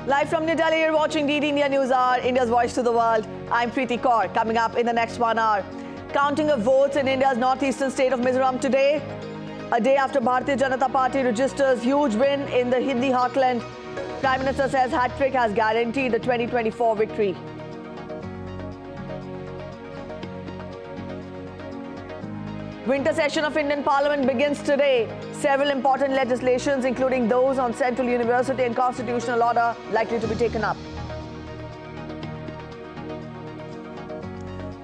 Live from New Delhi, you're watching DD India News Hour, India's voice to the world. I'm Preeti Kaur. Coming up in the next 1 hour, counting of votes in India's northeastern state of Mizoram today. A day after Bharatiya Janata Party registers huge win in the Hindi heartland. Prime Minister says hat-trick has guaranteed the 2024 victory. Winter session of Indian Parliament begins today. Several important legislations, including those on Central University and Constitutional Order, likely to be taken up.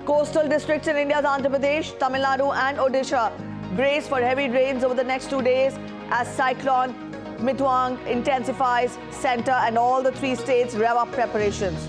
Coastal districts in India's Andhra Pradesh, Tamil Nadu and Odisha brace for heavy rains over the next 2 days as Cyclone Michaung intensifies. Centre and all the 3 states rev up preparations.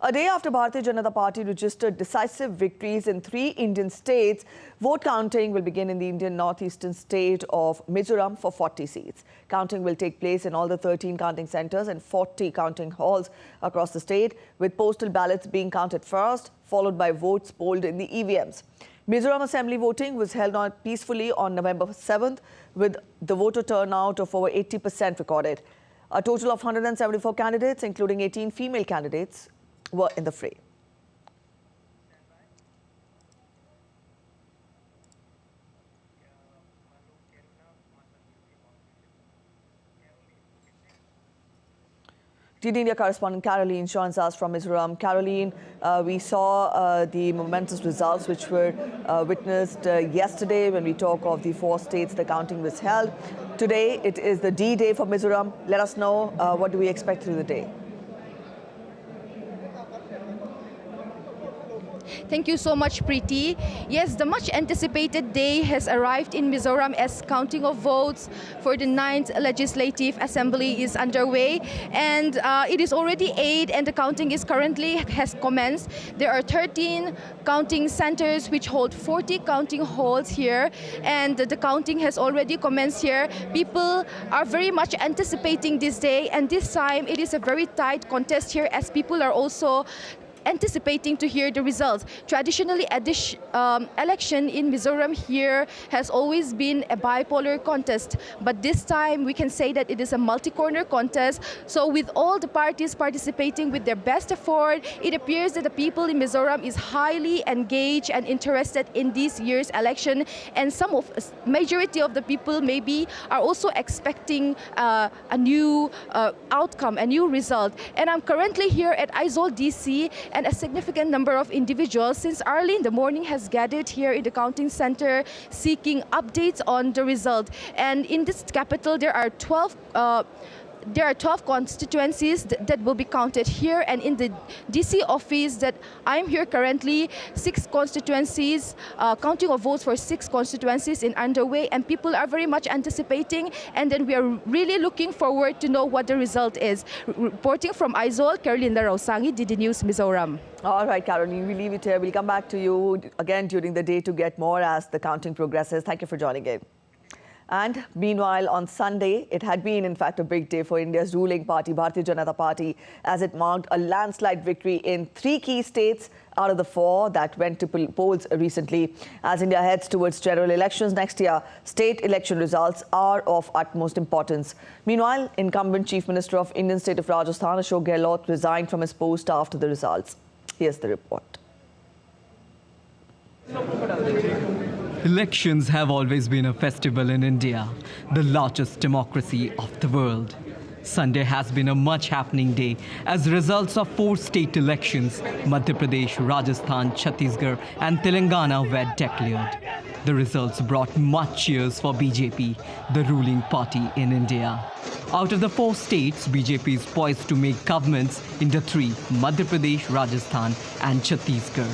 A day after Bharatiya Janata Party registered decisive victories in 3 Indian states, vote counting will begin in the Indian northeastern state of Mizoram for 40 seats. Counting will take place in all the 13 counting centres and 40 counting halls across the state, with postal ballots being counted first, followed by votes polled in the EVMs. Mizoram Assembly voting was held peacefully on November 7th, with the voter turnout of over 80% recorded. A total of 174 candidates, including 18 female candidates, were in the fray. DD India correspondent Caroline joins us from Mizoram. Caroline, we saw the momentous results which were witnessed yesterday when we talk of the 4 states the counting was held. Today it is the D-Day for Mizoram. Let us know what do we expect through the day. Thank you so much, Preeti. Yes, the much anticipated day has arrived in Mizoram as counting of votes for the 9th Legislative Assembly is underway. And it is already 8 and the counting is currently has commenced. There are 13 counting centers which hold 40 counting halls here. And the counting has already commenced here. People are very much anticipating this day. And this time it is a very tight contest here as people are also anticipating to hear the results. Traditionally, election in Mizoram here has always been a bipolar contest, but this time we can say that it is a multi-corner contest. So with all the parties participating with their best effort, it appears that the people in Mizoram is highly engaged and interested in this year's election, and majority of the people maybe are also expecting a new outcome, a new result. And I'm currently here at Aizawl DC, and a significant number of individuals since early in the morning has gathered here in the counting center seeking updates on the result. And in this capital, there are 12 constituencies that will be counted here, and in the DC office that I'm here currently, 6 constituencies, counting of votes for 6 constituencies in underway, and people are very much anticipating, and then we are really looking forward to know what the result is. Reporting from Aizawl, Caroline Rausangi, DD News, Mizoram. All right, Caroline, we leave it here. We'll come back to you again during the day to get more as the counting progresses. Thank you for joining in. And meanwhile, on Sunday, it had been, in fact, a big day for India's ruling party, Bharatiya Janata Party, as it marked a landslide victory in 3 key states out of the 4 that went to polls recently. As India heads towards general elections next year, state election results are of utmost importance. Meanwhile, incumbent Chief Minister of Indian state of Rajasthan, Ashok Gehlot, resigned from his post after the results. Here's the report. Elections have always been a festival in India, the largest democracy of the world. Sunday has been a much happening day as results of 4 state elections, Madhya Pradesh, Rajasthan, Chhattisgarh and Telangana, were declared. The results brought much cheers for BJP, the ruling party in India. Out of the 4 states, BJP is poised to make governments in the 3, Madhya Pradesh, Rajasthan and Chhattisgarh.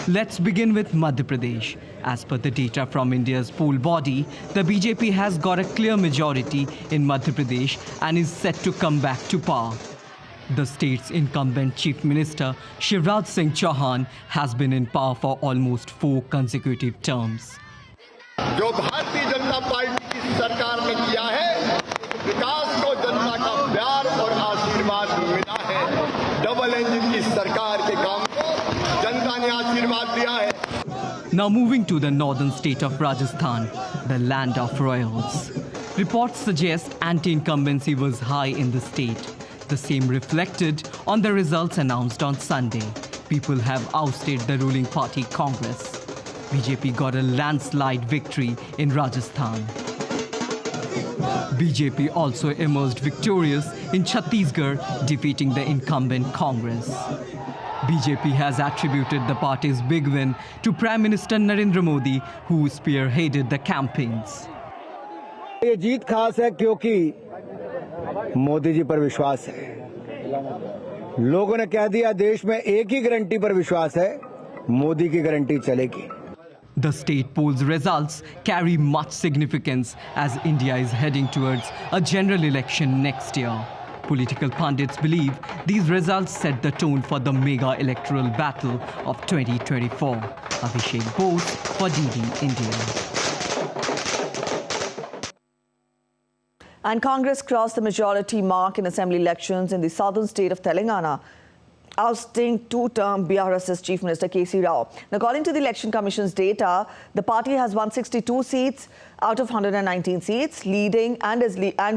Let's begin with Madhya Pradesh. As per the data from India's poll body, the BJP has got a clear majority in Madhya Pradesh and is set to come back to power. The state's incumbent Chief Minister Shivraj Singh Chauhan has been in power for almost 4 consecutive terms. जो Bharatiya Janata party की सरकार ने किया है, विकास को जनता का प्यार और आशीर्वाद मिला है। डबल इंजन की सरकार के काम को जनता ने आशीर्वाद दिया है। Now moving to the northern state of Rajasthan, the land of royals. Reports suggest anti-incumbency was high in the state. The same reflected on the results announced on Sunday. People have ousted the ruling party Congress. BJP got a landslide victory in Rajasthan. BJP also emerged victorious in Chhattisgarh, defeating the incumbent Congress. BJP has attributed the party's big win to Prime Minister Narendra Modi, who spearheaded the campaigns. ये जीत खास है क्योंकि मोदी जी पर विश्वास है। लोगों ने कह दिया देश में एक ही गारंटी पर विश्वास है, मोदी की गारंटी चलेगी। The state polls results carry much significance as India is heading towards a general election next year. Political pundits believe these results set the tone for the mega electoral battle of 2024. Abhishek Bose for DD India. And Congress crossed the majority mark in assembly elections in the southern state of Telangana, ousting 2-term BRS's Chief Minister K.C. Rao. Now, according to the Election Commission's data, the party has won 62 seats out of 119 seats, leading and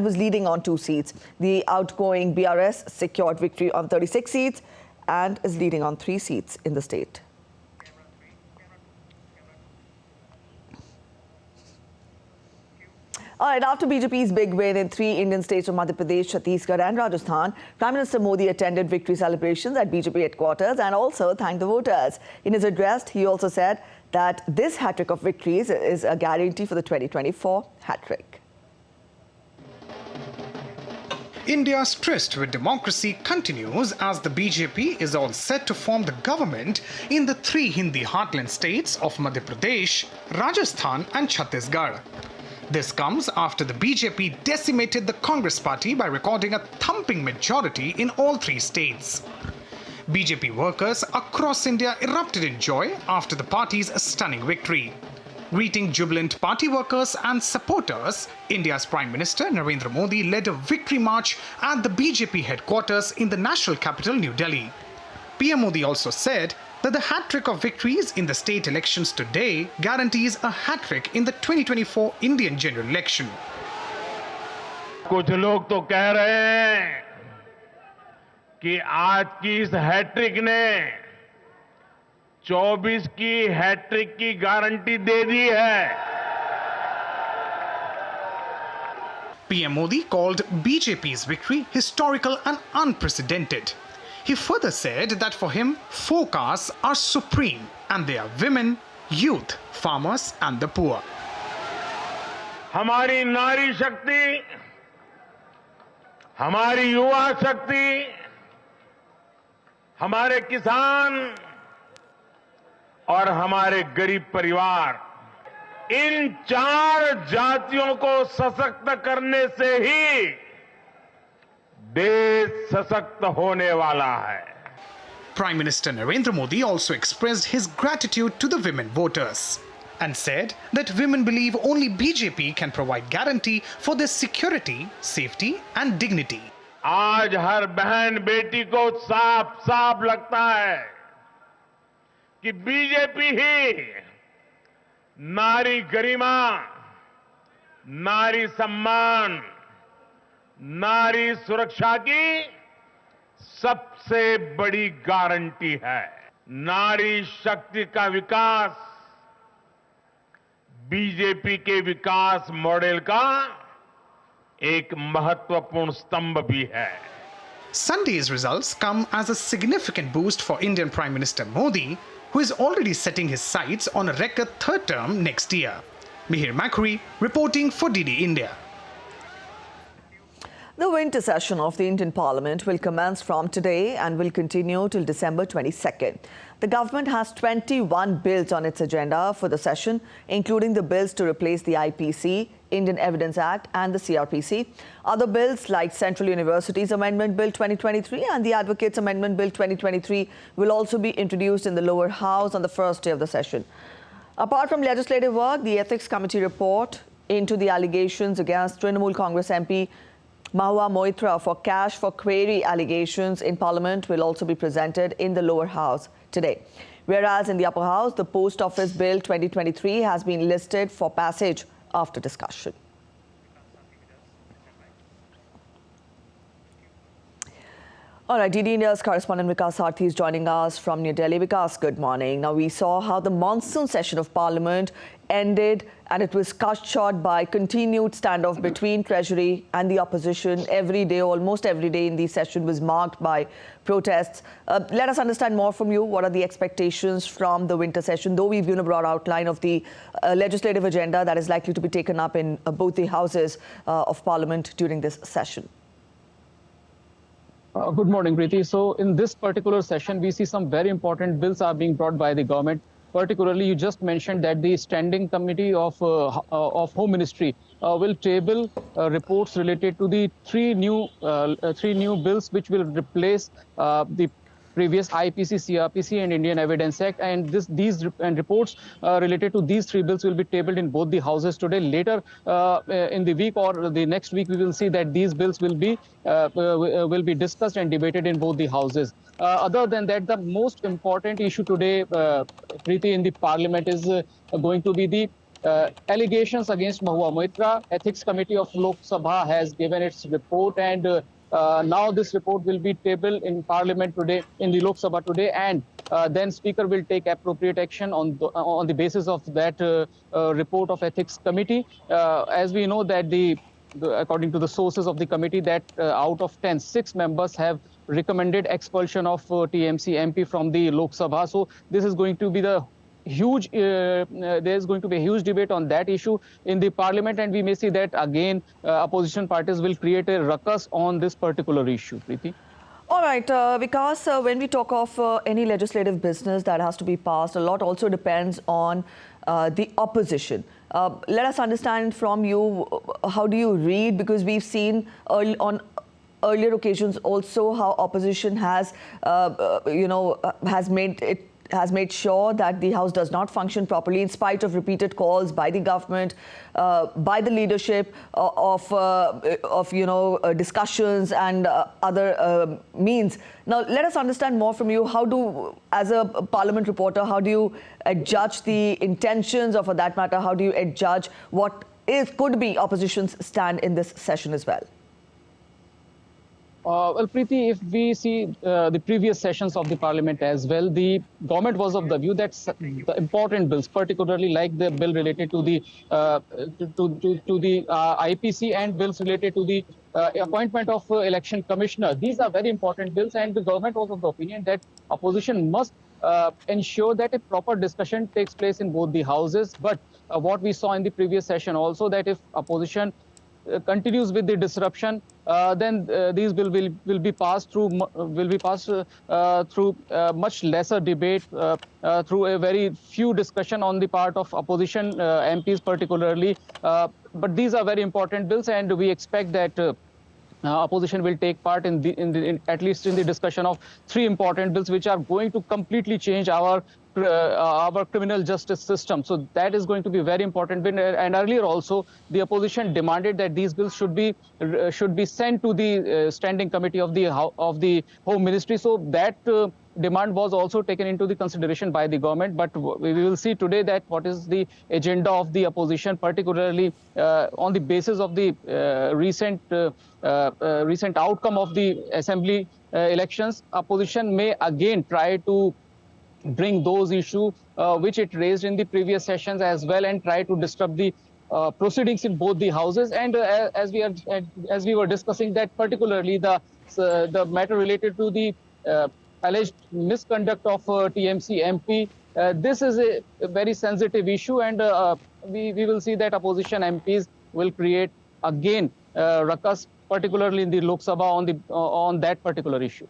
was leading on 2 seats. The outgoing BRS secured victory on 36 seats and is leading on 3 seats in the state. All right, after BJP's big win in 3 Indian states of Madhya Pradesh, Chhattisgarh and Rajasthan, Prime Minister Modi attended victory celebrations at BJP headquarters and also thanked the voters. In his address, he also said that this hat-trick of victories is a guarantee for the 2024 hat-trick. India's tryst with democracy continues as the BJP is all set to form the government in the 3 Hindi heartland states of Madhya Pradesh, Rajasthan and Chhattisgarh. This comes after the BJP decimated the Congress party by recording a thumping majority in all 3 states. BJP workers across India erupted in joy after the party's stunning victory. Greeting jubilant party workers and supporters, India's Prime Minister Narendra Modi led a victory march at the BJP headquarters in the national capital, New Delhi. PM Modi also said that the hat-trick of victories in the state elections today guarantees a hat-trick in the 2024 Indian general election. कुछ लोग तो कह रहे हैं कि आज की इस हैट्रिक ने 24 की हैट्रिक की गारंटी दे दी है. PM Modi called BJP's victory historical and unprecedented. He further said that for him, 4 castes are supreme and they are women, youth, farmers and the poor. हमारी नारी शक्ति, हमारी युवा शक्ति, हमारे किसान और हमारे गरीब परिवार, इन 4 जातियों को सशक्त करने से ही देश सशक्त होने वाला है. Prime Minister Narendra Modi also expressed his gratitude to the women voters and said that women believe only BJP can provide guarantee for their security, safety and dignity. आज हर बहन बेटी को साफ साफ लगता है कि बीजेपी ही नारी गरिमा, नारी सम्मान, नारी सुरक्षा की सबसे बड़ी गारंटी है. नारी शक्ति का विकास बीजेपी के विकास मॉडल का एक महत्वपूर्ण स्तंभ भी है. Sunday's results come as a significant boost for Indian Prime Minister Modi, who is already setting his sights on a record 3rd term next year. Mihir Makuri reporting for DD India. The winter session of the Indian Parliament will commence from today and will continue till December 22nd. The government has 21 bills on its agenda for the session, including the bills to replace the IPC, Indian Evidence Act and the CRPC. Other bills like Central Universities Amendment Bill 2023 and the Advocates Amendment Bill 2023 will also be introduced in the lower house on the first day of the session. Apart from legislative work, the Ethics Committee report into the allegations against Trinamool Congress MP Mahua Moitra for cash for query allegations in Parliament will also be presented in the lower house today. Whereas in the upper house, the Post Office Bill 2023 has been listed for passage after discussion. All right, DD India's correspondent Vikas Sarthi is joining us from New Delhi. Vikas, good morning. Now, we saw how the monsoon session of Parliament ended and it was cut short by continued standoff between Treasury and the opposition. Every day, almost every day in the session was marked by protests. Let us understand more from you. What are the expectations from the winter session? Though we've given a broad outline of the legislative agenda that is likely to be taken up in both the houses of Parliament during this session. Good morning, Preeti. So in this particular session, we see some very important bills are being brought by the government. Particularly, you just mentioned that the Standing Committee of Home Ministry will table reports related to the three new bills which will replace the previous IPC, CRPC and Indian Evidence Act, and these reports related to these three bills will be tabled in both the houses today. Later in the week or the next week, we will see that these bills will be discussed and debated in both the houses. Other than that, the most important issue today, Preeti, in the Parliament is going to be the allegations against Mahua Moitra. Ethics Committee of Lok Sabha has given its report, and now this report will be tabled in Parliament today, in the Lok Sabha today, and then Speaker will take appropriate action on the basis of that report of Ethics Committee. As we know that according to the sources of the committee, that out of 10, 6 members have recommended expulsion of TMC MP from the Lok Sabha. So this is going to be the huge, there's going to be a huge debate on that issue in the Parliament, and we may see that again opposition parties will create a ruckus on this particular issue. Preeti? All right, Vikas, when we talk of any legislative business that has to be passed, a lot also depends on the opposition. Let us understand from you, how do you read, because we've seen on earlier occasions also how opposition has, has made sure that the House does not function properly in spite of repeated calls by the government, by the leadership of discussions and other means. Now, let us understand more from you. As a Parliament reporter, how do you judge the intentions, or for that matter, how do you judge what could be opposition's stand in this session as well? Well, Preeti, if we see the previous sessions of the Parliament as well, the government was of the view that the important bills, particularly like the bill related to the IPC and bills related to the appointment of election commissioner, these are very important bills, and the government was of the opinion that opposition must ensure that a proper discussion takes place in both the houses. But what we saw in the previous session also, that if opposition continues with the disruption, then these will be passed through much lesser debate, through a very few discussion on the part of opposition MPs particularly. But these are very important bills, and we expect that opposition will take part at least in the discussion of 3 important bills which are going to completely change our criminal justice system. So that is going to be very important. And earlier also, the opposition demanded that these bills should be sent to the Standing Committee of the Home Ministry. So that demand was also taken into the consideration by the government. But we will see today that what is the agenda of the opposition, particularly on the basis of the recent outcome of the assembly elections. Opposition may again try to bring those issues which it raised in the previous sessions as well, and try to disrupt the proceedings in both the houses. And as we were discussing, that particularly the matter related to the alleged misconduct of TMC MP, this is a very sensitive issue, and we will see that opposition MPs will create again ruckus particularly in the Lok Sabha on that particular issue.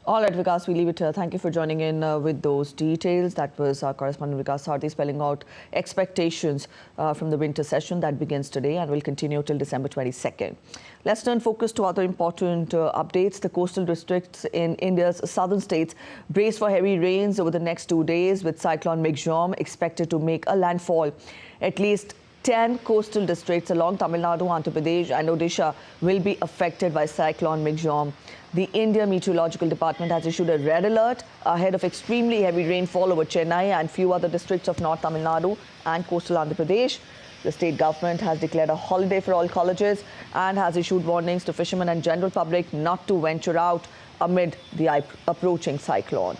All right, Vikas, we leave it here. Thank you for joining in with those details. That was our correspondent Vikas Sarthi spelling out expectations from the winter session that begins today and will continue till December 22nd. Let's turn focus to other important updates. The coastal districts in India's southern states brace for heavy rains over the next 2 days, with Cyclone Michaung expected to make a landfall. At least 10 coastal districts along Tamil Nadu, Andhra Pradesh and Odisha will be affected by Cyclone Michaung. The India Meteorological Department has issued a red alert ahead of extremely heavy rainfall over Chennai and few other districts of North Tamil Nadu and coastal Andhra Pradesh. The state government has declared a holiday for all colleges and has issued warnings to fishermen and general public not to venture out amid the approaching cyclone.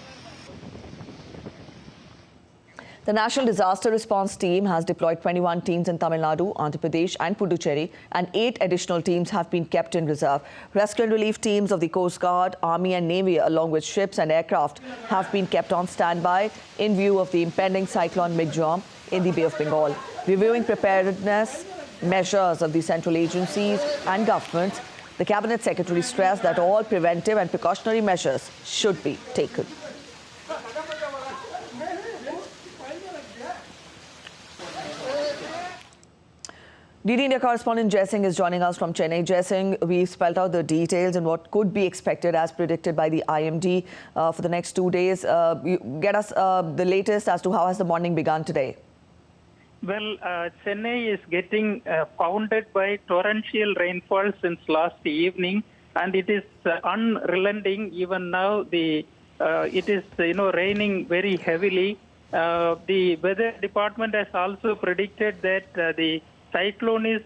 The National Disaster Response Team has deployed 21 teams in Tamil Nadu, Andhra Pradesh and Puducherry, and 8 additional teams have been kept in reserve. Rescue and relief teams of the Coast Guard, Army and Navy, along with ships and aircraft, have been kept on standby in view of the impending cyclone Michaung in the Bay of Bengal. Reviewing preparedness measures of the central agencies and governments, the Cabinet Secretary stressed that all preventive and precautionary measures should be taken. DD India correspondent Jai Singh is joining us from Chennai. Jai Singh, we've spelled out the details and what could be expected as predicted by the IMD for the next 2 days. Get us the latest as to how has the morning begun today. Well, Chennai is getting pounded by torrential rainfall since last evening, and it is unrelenting. Even now, it is raining very heavily. The weather department has also predicted that the cyclone is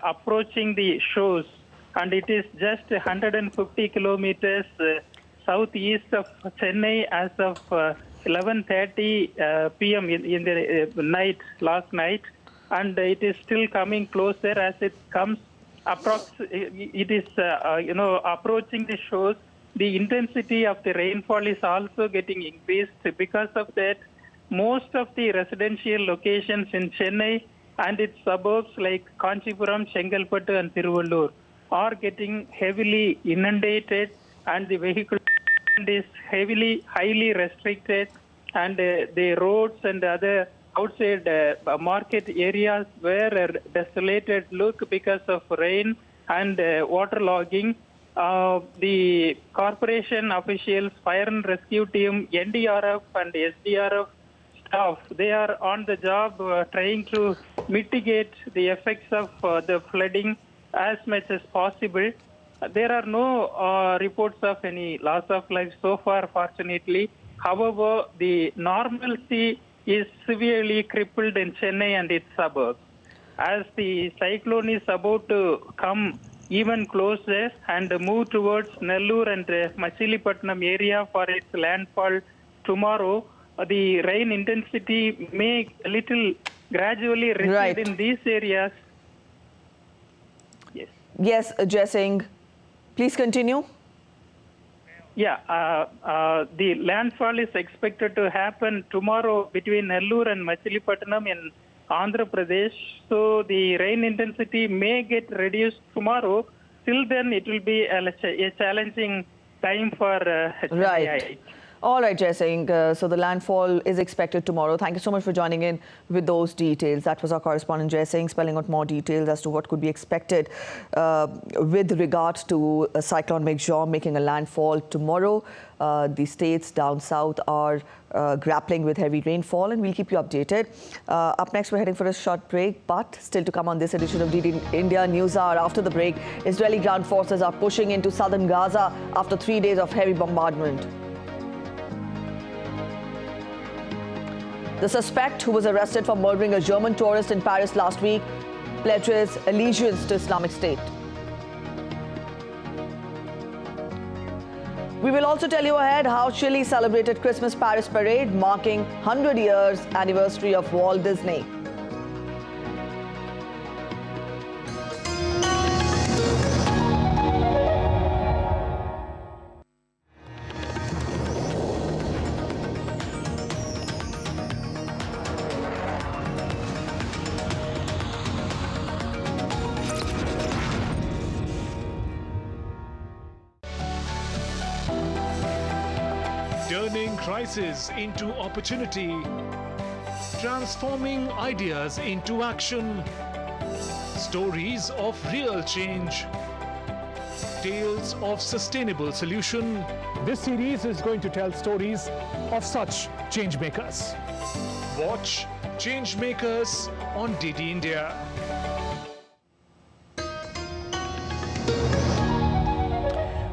approaching the shores, and it is just 150 kilometers southeast of Chennai as of 11:30 p.m. in the last night, and it is still coming closer as it comes. It is approaching the shores. The intensity of the rainfall is also getting increased. Because of that, most of the residential locations in Chennai and its suburbs like Kanchipuram, Chengalpattu and Tiruvallur are getting heavily inundated, and the vehicle is highly restricted, and the roads and other outside market areas were a desolated look because of rain and waterlogging. The corporation officials, fire and rescue team, NDRF and SDRF staff, they are on the job trying to mitigate the effects of the flooding as much as possible. There are no reports of any loss of life so far, fortunately. However, the normalcy is severely crippled in Chennai and its suburbs. As the cyclone is about to come even closer and move towards Nellore and Machilipatnam area for its landfall tomorrow, the rain intensity may a little gradually recede in these areas. Yes. Yes, Jai Singh. Please continue. Yeah, the landfall is expected to happen tomorrow between Nellore and Machilipatnam in Andhra Pradesh. So the rain intensity may get reduced tomorrow. Till then, it will be a challenging time for Chennai. All right, Jai Singh. So the landfall is expected tomorrow. Thank you so much for joining in with those details. That was our correspondent Jai Singh spelling out more details as to what could be expected with regard to Cyclone Michaung making a landfall tomorrow. The states down south are grappling with heavy rainfall, and we'll keep you updated. Up next, we're heading for a short break, but still to come on this edition of DD India News Hour. After the break, Israeli ground forces are pushing into southern Gaza after 3 days of heavy bombardment. The suspect, who was arrested for murdering a German tourist in Paris last week, pledges allegiance to Islamic State. We will also tell you ahead how Chile celebrated Christmas Paris parade, marking 100 years anniversary of Walt Disney. turning crisis into opportunity, transforming ideas into action, stories of real change, tales of sustainable solution. This series is going to tell stories of such change makers. Watch Change Makers on DD India.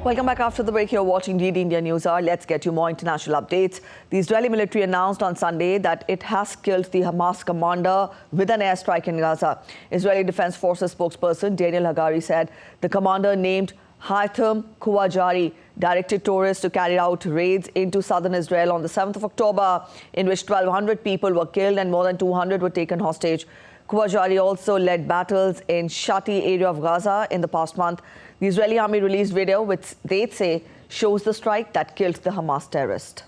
Welcome back after the break. You're watching DD India News Hour. Let's get you more international updates. The Israeli military announced on Sunday that it has killed the Hamas commander with an airstrike in Gaza. Israeli Defense Forces spokesperson Daniel Hagari said the commander, named Haitham Kouajari, directed tourists to carry out raids into southern Israel on the 7th of October, in which 1,200 people were killed and more than 200 were taken hostage. Kouajari also led battles in Shati area of Gaza in the past month. The Israeli army released video which they say shows the strike that killed the Hamas terrorist.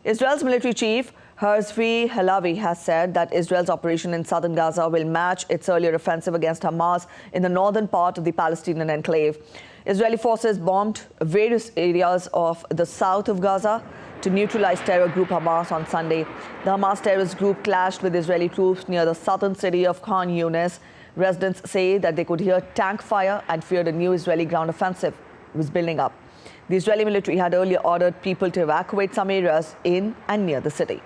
Israel's military chief Herzvi Halavi has said that Israel's operation in southern Gaza will match its earlier offensive against Hamas in the northern part of the Palestinian enclave. Israeli forces bombed various areas of the south of Gaza to neutralize terror group Hamas on Sunday. The Hamas terrorist group clashed with Israeli troops near the southern city of Khan Yunis. Residents say that they could hear tank fire and feared a new Israeli ground offensive was building up. The Israeli military had earlier ordered people to evacuate some areas in and near the city.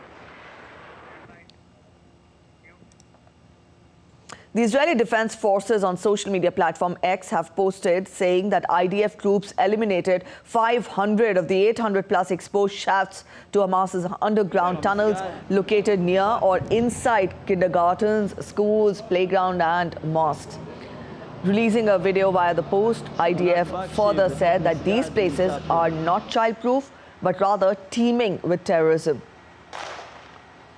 The Israeli Defense Forces on social media platform X have posted saying that IDF troops eliminated 500 of the 800 plus exposed shafts to Hamas's underground tunnels located near or inside kindergartens, schools, playground and mosques. Releasing a video via the post, IDF further said that these places are not childproof but rather teeming with terrorism.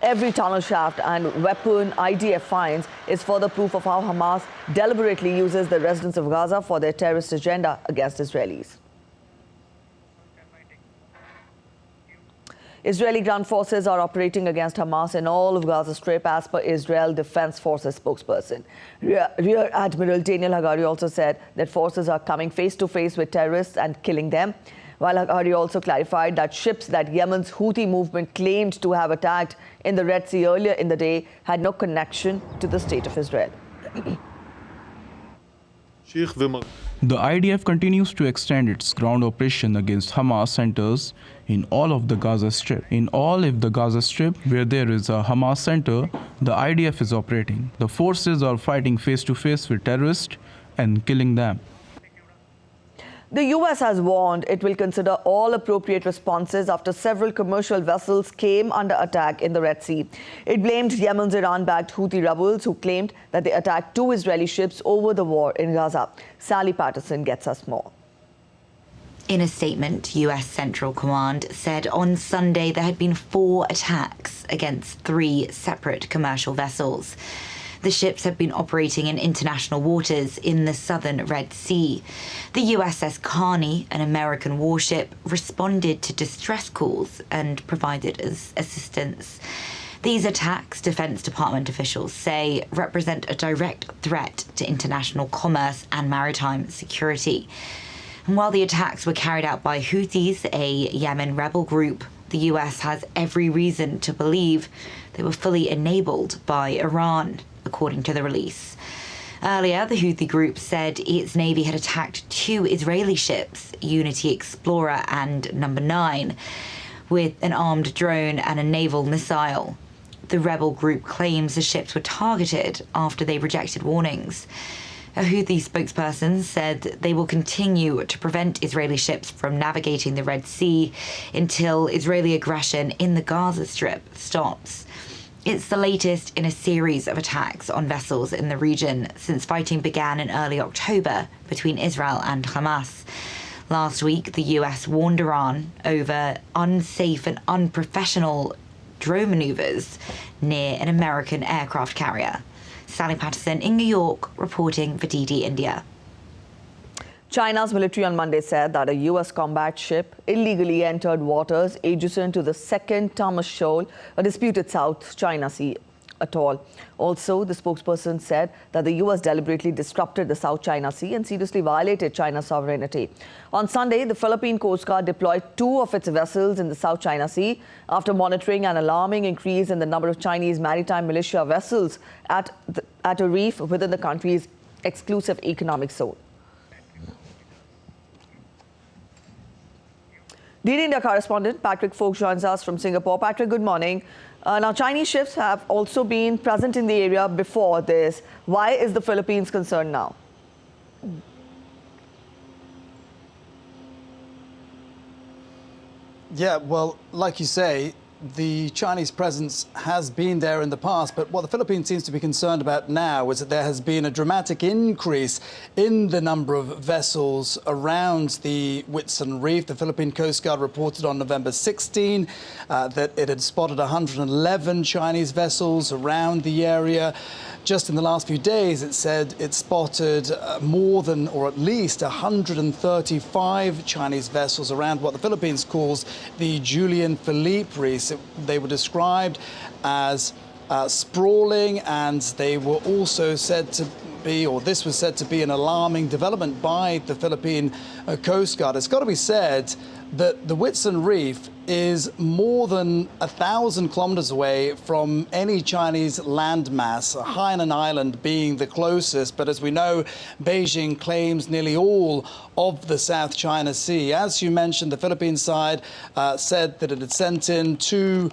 Every tunnel shaft and weapon IDF finds is further proof of how Hamas deliberately uses the residents of Gaza for their terrorist agenda against Israelis. Israeli ground forces are operating against Hamas in all of Gaza Strip, as per Israel Defense Forces spokesperson. Rear Admiral Daniel Hagari also said that forces are coming face to face with terrorists and killing them. While Hagari also clarified that ships that Yemen's Houthi movement claimed to have attacked in the Red Sea earlier in the day had no connection to the state of Israel. The IDF continues to extend its ground operation against Hamas centers in all of the Gaza Strip. In all of the Gaza Strip where there is a Hamas center, the IDF is operating. The forces are fighting face to face with terrorists and killing them. The U.S. has warned it will consider all appropriate responses after several commercial vessels came under attack in the Red Sea. It blamed Yemen's Iran-backed Houthi rebels who claimed that they attacked 2 Israeli ships over the war in Gaza. Sally Patterson gets us more. In a statement, U.S. Central Command said on Sunday there had been 4 attacks against 3 separate commercial vessels. The ships had been operating in international waters in the southern Red Sea. The USS Carney, an American warship, responded to distress calls and provided assistance. These attacks, Defense Department officials say, represent a direct threat to international commerce and maritime security. And while the attacks were carried out by Houthis, a Yemen rebel group, the US has every reason to believe they were fully enabled by Iran, according to the release. Earlier, the Houthi group said its navy had attacked 2 Israeli ships, Unity Explorer and Number 9, with an armed drone and a naval missile. The rebel group claims the ships were targeted after they rejected warnings. A Houthi spokesperson said they will continue to prevent Israeli ships from navigating the Red Sea until Israeli aggression in the Gaza Strip stops. It's the latest in a series of attacks on vessels in the region since fighting began in early October between Israel and Hamas. Last week, the US warned Iran over unsafe and unprofessional drone maneuvers near an American aircraft carrier. Sally Patterson in New York, reporting for DD India. China's military on Monday said that a U.S. combat ship illegally entered waters adjacent to the second Thomas Shoal, a disputed South China Sea. at all. Also, the spokesperson said that the US deliberately disrupted the South China Sea and seriously violated China's sovereignty. On Sunday, the Philippine Coast Guard deployed 2 of its vessels in the South China Sea after monitoring an alarming increase in the number of Chinese maritime militia vessels at a reef within the country's exclusive economic zone. DD India correspondent Patrick Folk joins us from Singapore. Patrick, good morning. Now, Chinese ships have also been present in the area before this. Why is the Philippines concerned now? Yeah, well, like you say, the Chinese presence has been there in the past, but what the Philippines seems to be concerned about now is that there has been a dramatic increase in the number of vessels around the Whitsun Reef. The Philippine Coast Guard reported on November 16 that it had spotted 111 Chinese vessels around the area. Just in the last few days, it said it spotted more than, or at least 135 Chinese vessels around what the Philippines calls the Julian Philippe Reef. They were described as sprawling, and they were also said to be, or this was said to be, an alarming development by the Philippine Coast Guard. It's got to be said that the Whitsun Reef is more than 1,000 kilometers away from any Chinese landmass, Hainan Island being the closest. But as we know, Beijing claims nearly all of the South China Sea. As you mentioned, the Philippine side said that it had sent in 2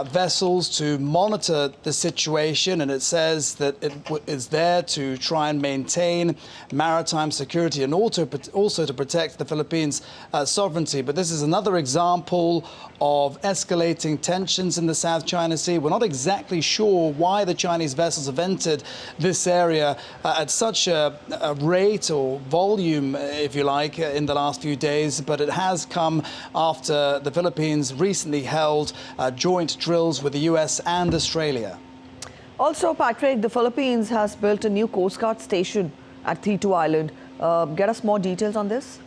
vessels to monitor the situation, and it says that it is there to try and maintain maritime security and also to protect the Philippines' sovereignty. But this is another example of escalating tensions in the South China Sea. We're not exactly sure why the Chinese vessels have entered this area at such a rate or volume, if you like, in the last few days, but it has come after the Philippines recently held joint drills with the US and Australia. Also, Patrick, the Philippines has built a new Coast Guard station at Thitu Island. Get us more details on this.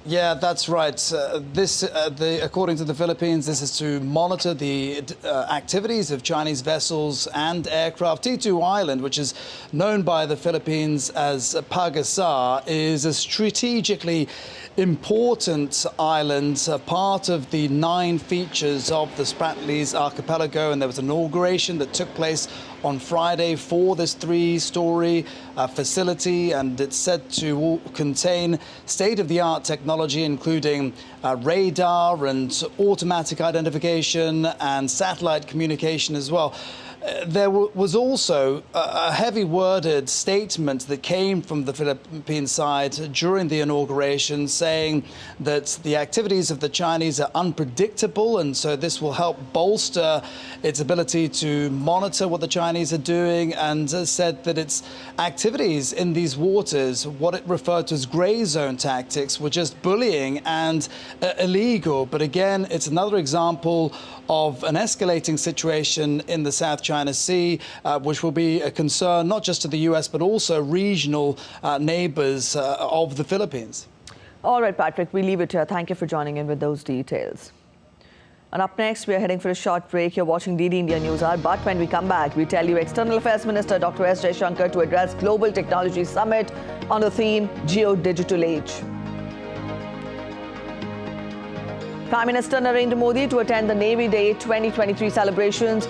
Yeah, that's right. According to the Philippines, this is to monitor the activities of Chinese vessels and aircraft. Thitu Island, which is known by the Philippines as Pagasar, is a strategically important island, part of the 9 features of the Spratlys archipelago, and there was an inauguration that took place on Friday for this 3-story facility, and it's said to contain state-of-the-art technology, including radar and automatic identification and satellite communication as well. There was also a heavy-worded statement that came from the Philippine side during the inauguration, saying that the activities of the Chinese are unpredictable, and so this will help bolster its ability to monitor what the Chinese are doing, and said that its activities in these waters, what it referred to as grey zone tactics, were just bullying and illegal. But again, it's another example of an escalating situation in the South China Sea, which will be a concern not just to the US, but also regional neighbors of the Philippines. All right, Patrick, we leave it here. Thank you for joining in with those details. And up next, we are heading for a short break. You're watching DD India News Hour. But when we come back, we tell you External Affairs Minister Dr. S. Jaishankar to address Global Technology Summit on the theme Geo-Digital Age. Prime Minister Narendra Modi to attend the Navy Day 2023 celebrations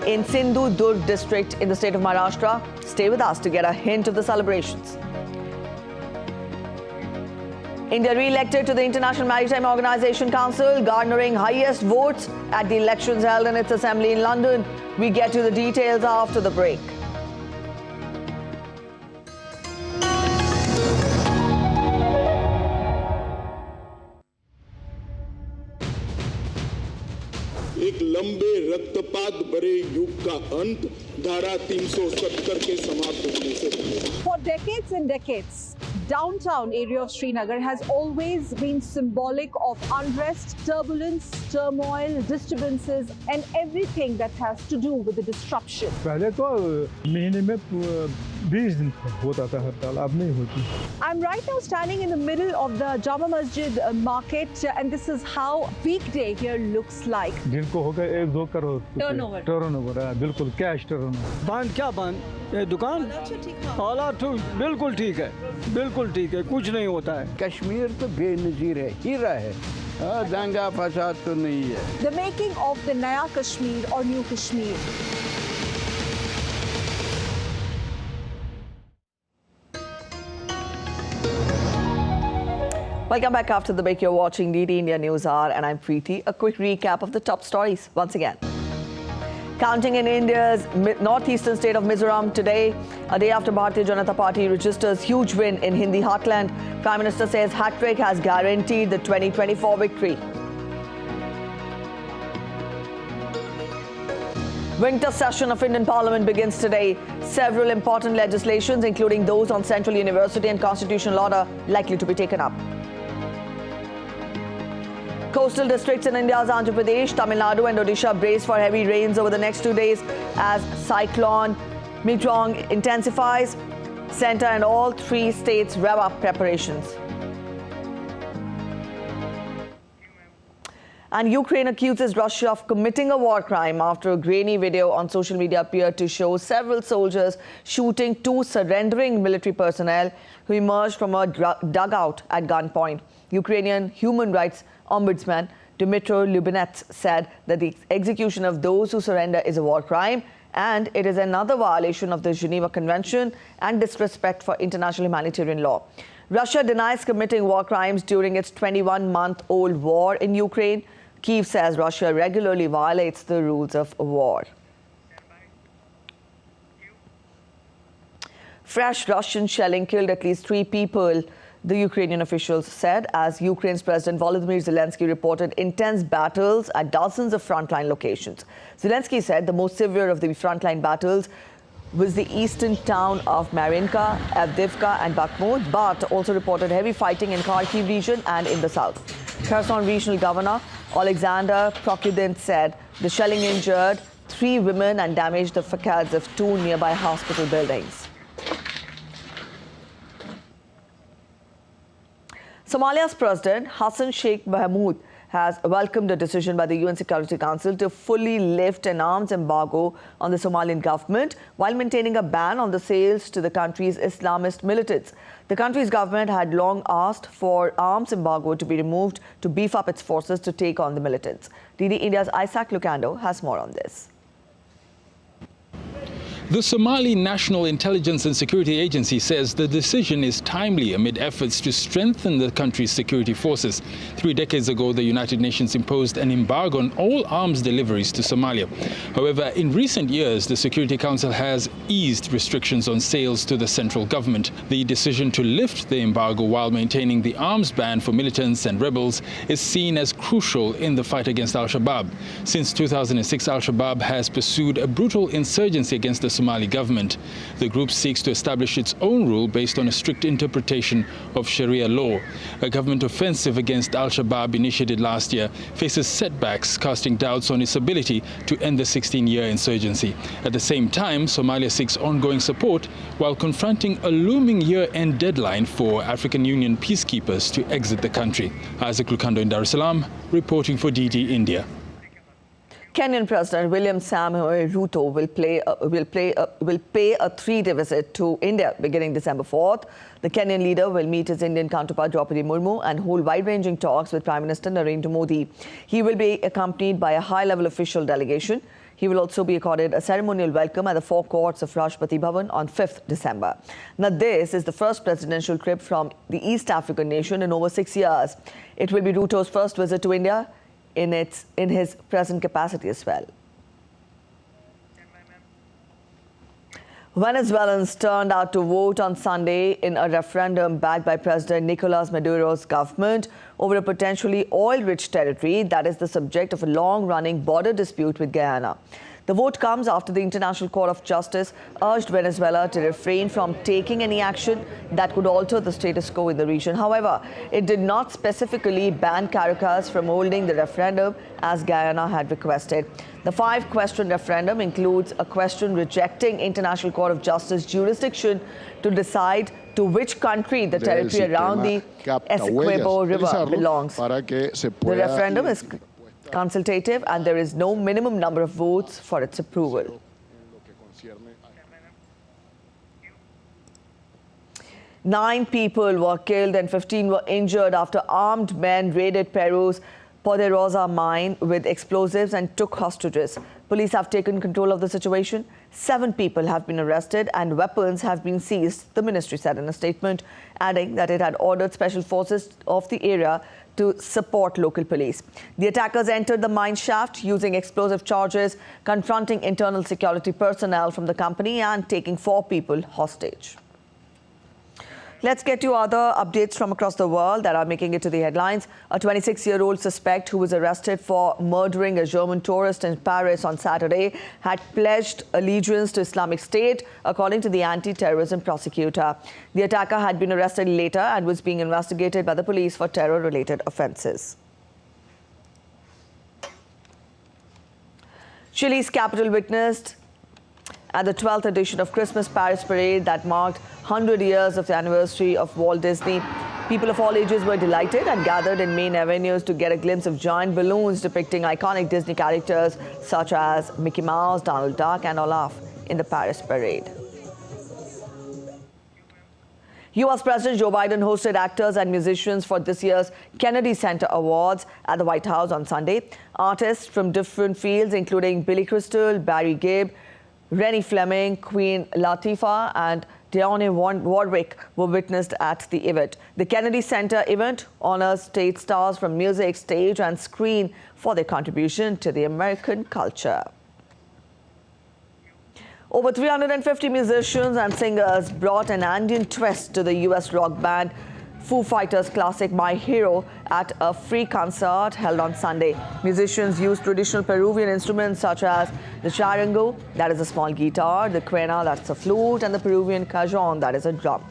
in Sindhu Durg district in the state of Maharashtra. Stay with us to get a hint of the celebrations. India re-elected to the International Maritime Organization Council, garnering highest votes at the elections held in its assembly in London. We get to the details after the break. एक लंबे रक्तपात भरे युग का अंत धारा 370 के समाप्त होने से पहले। For decades and decades, downtown area of Srinagar has always been symbolic of unrest, turbulence, turmoil, disturbances and everything that has to do with the disruption. पहले तो महीने में 20 दिन होता था हड़ताल, अब नहीं होती। I'm right now standing in the middle of the Jama Masjid market and this is how weekday here looks like. दिन को होगा 1-2 करोड़ टर्नओवर है, बिल्कुल कैश टर्नओवर। बंद क्या बंद? ये दुकान हालात बिल्कुल ठीक है, बिल्कुल ठीक है, कुछ नहीं होता है। कश्मीर तो बेनजीर है, हीरा है, दंगा फसाद तो नहीं है। The making of the Naya Kashmir or New Kashmir. Welcome back after the break. You're watching DD India News Hour and I'm Preeti. A quick recap of the top stories once again. Counting in India's northeastern state of Mizoram today, a day after Bharatiya Janata Party registers huge win in Hindi heartland. Prime Minister says hat-trick has guaranteed the 2024 victory. Winter session of Indian Parliament begins today. Several important legislations, including those on Central University and constitutional order, likely to be taken up. Coastal districts in India's Andhra Pradesh, Tamil Nadu and Odisha brace for heavy rains over the next 2 days as Cyclone Michaung intensifies. Centre and all 3 states rev up preparations. And Ukraine accuses Russia of committing a war crime after a grainy video on social media appeared to show several soldiers shooting 2 surrendering military personnel who emerged from a dugout at gunpoint. Ukrainian human rights Ombudsman Dmytro Lubinets said that the execution of those who surrender is a war crime and it is another violation of the Geneva Convention and disrespect for international humanitarian law. Russia denies committing war crimes during its 21-month-old war in Ukraine. Kyiv says Russia regularly violates the rules of war. Fresh Russian shelling killed at least 3 people, the Ukrainian officials said, as Ukraine's President Volodymyr Zelensky reported intense battles at dozens of frontline locations. Zelensky said the most severe of the frontline battles was the eastern town of Marinka, Avdiivka and Bakhmut, but also reported heavy fighting in Kharkiv region and in the south. Kherson Regional Governor Alexander Prokudin said the shelling injured 3 women and damaged the facades of 2 nearby hospital buildings. Somalia's President Hassan Sheikh Mohamud has welcomed a decision by the UN Security Council to fully lift an arms embargo on the Somalian government while maintaining a ban on the sales to the country's Islamist militants. The country's government had long asked for arms embargo to be removed to beef up its forces to take on the militants. DD India's Isaac Lucando has more on this. The Somali National Intelligence and Security Agency says the decision is timely amid efforts to strengthen the country's security forces. 3 decades ago, the United Nations imposed an embargo on all arms deliveries to Somalia. However, in recent years, the Security Council has eased restrictions on sales to the central government. The decision to lift the embargo while maintaining the arms ban for militants and rebels is seen as crucial in the fight against Al-Shabaab. Since 2006, Al-Shabaab has pursued a brutal insurgency against the Somali government. The group seeks to establish its own rule based on a strict interpretation of Sharia law. A government offensive against Al-Shabaab initiated last year faces setbacks, casting doubts on its ability to end the 16-year insurgency. At the same time, Somalia seeks ongoing support while confronting a looming year-end deadline for African Union peacekeepers to exit the country. Isaac Lucando in Dar es Salaam, reporting for DD India. Kenyan President William Samoei Ruto will pay a 3-day visit to India beginning December 4th. The Kenyan leader will meet his Indian counterpart Draupadi Murmu and hold wide-ranging talks with Prime Minister Narendra Modi. He will be accompanied by a high-level official delegation. He will also be accorded a ceremonial welcome at the forecourts of Rashtrapati Bhavan on 5th December. Now, this is the first presidential trip from the East African nation in over 6 years. It will be Ruto's first visit to India in his present capacity as well. Venezuelans turned out to vote on Sunday in a referendum backed by President Nicolas Maduro's government over a potentially oil-rich territory that is the subject of a long-running border dispute with Guyana. The vote comes after the International Court of Justice urged Venezuela to refrain from taking any action that could alter the status quo in the region. However, it did not specifically ban Caracas from holding the referendum as Guyana had requested. The 5-question referendum includes a question rejecting International Court of Justice jurisdiction to decide to which country the territory around the Essequibo River belongs. The referendum is consultative and there is no minimum number of votes for its approval. 9 people were killed and 15 were injured after armed men raided Peru's Poderosa mine with explosives and took hostages. Police have taken control of the situation. 7 people have been arrested and weapons have been seized, the ministry said in a statement, adding that it had ordered special forces of the area to support local police. The attackers entered the mine shaft using explosive charges, confronting internal security personnel from the company and taking 4 people hostage. Let's get to other updates from across the world that are making it to the headlines. A 26-year-old suspect who was arrested for murdering a German tourist in Paris on Saturday had pledged allegiance to Islamic State, according to the anti-terrorism prosecutor. The attacker had been arrested later and was being investigated by the police for terror-related offences. Chile's capital witnessed at the 12th edition of Christmas Paris Parade that marked 100 years of the anniversary of Walt Disney. People of all ages were delighted and gathered in main avenues to get a glimpse of giant balloons depicting iconic Disney characters such as Mickey Mouse, Donald Duck and Olaf in the Paris Parade. U.S. President Joe Biden hosted actors and musicians for this year's Kennedy Center Awards at the White House on Sunday. Artists from different fields including Billy Crystal, Barry Gibb, Rennie Fleming, Queen Latifah and Dionne Warwick were witnessed at the event. The Kennedy Center event honors state stars from music, stage and screen for their contribution to the American culture. Over 350 musicians and singers brought an Andean twist to the U.S. rock band Foo Fighters' classic My Hero at a free concert held on Sunday. Musicians used traditional Peruvian instruments such as the charango, that is a small guitar, the quena, that's a flute, and the Peruvian cajon, that is a drum.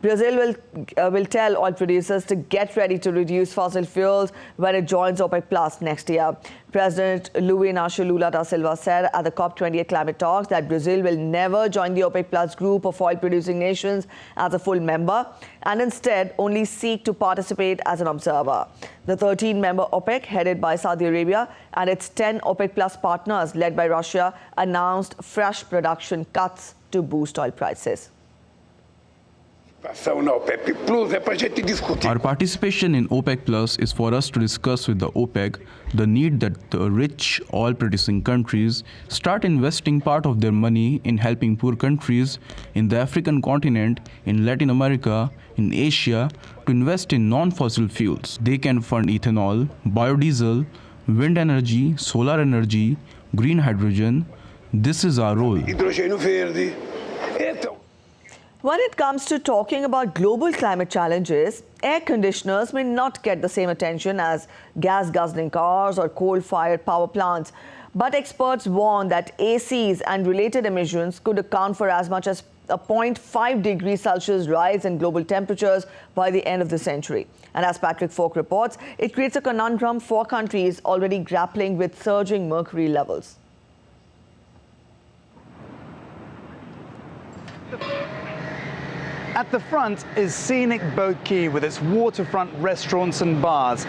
Brazil will tell oil producers to get ready to reduce fossil fuels when it joins OPEC Plus next year. President Luiz Inácio Lula da Silva said at the COP28 climate talks that Brazil will never join the OPEC Plus group of oil-producing nations as a full member and instead only seek to participate as an observer. The 13-member OPEC, headed by Saudi Arabia, and its 10 OPEC Plus partners, led by Russia, announced fresh production cuts to boost oil prices. Our participation in OPEC Plus is for us to discuss with the OPEC the need that the rich oil-producing countries start investing part of their money in helping poor countries in the African continent, in Latin America, in Asia to invest in non-fossil fuels. They can fund ethanol, biodiesel, wind energy, solar energy, green hydrogen. This is our role. When it comes to talking about global climate challenges, air conditioners may not get the same attention as gas-guzzling cars or coal-fired power plants. But experts warn that ACs and related emissions could account for as much as a 0.5 degrees Celsius rise in global temperatures by the end of the century. And as Patrick Falk reports, it creates a conundrum for countries already grappling with surging mercury levels. At the front is scenic Boat Quay with its waterfront restaurants and bars.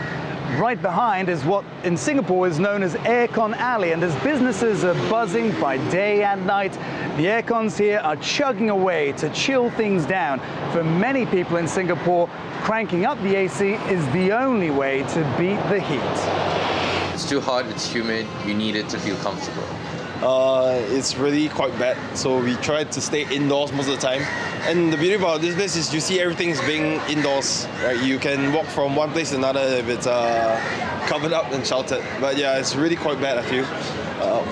Right behind is what in Singapore is known as Aircon Alley, and as businesses are buzzing by day and night, the aircons here are chugging away to chill things down. For many people in Singapore, cranking up the AC is the only way to beat the heat. It's too hot, it's humid, you need it to feel comfortable. It's really quite bad, so we try to stay indoors most of the time. And the beauty about this place is you see everything's being indoors, right? You can walk from one place to another if it's covered up and sheltered. But yeah, it's really quite bad, I feel.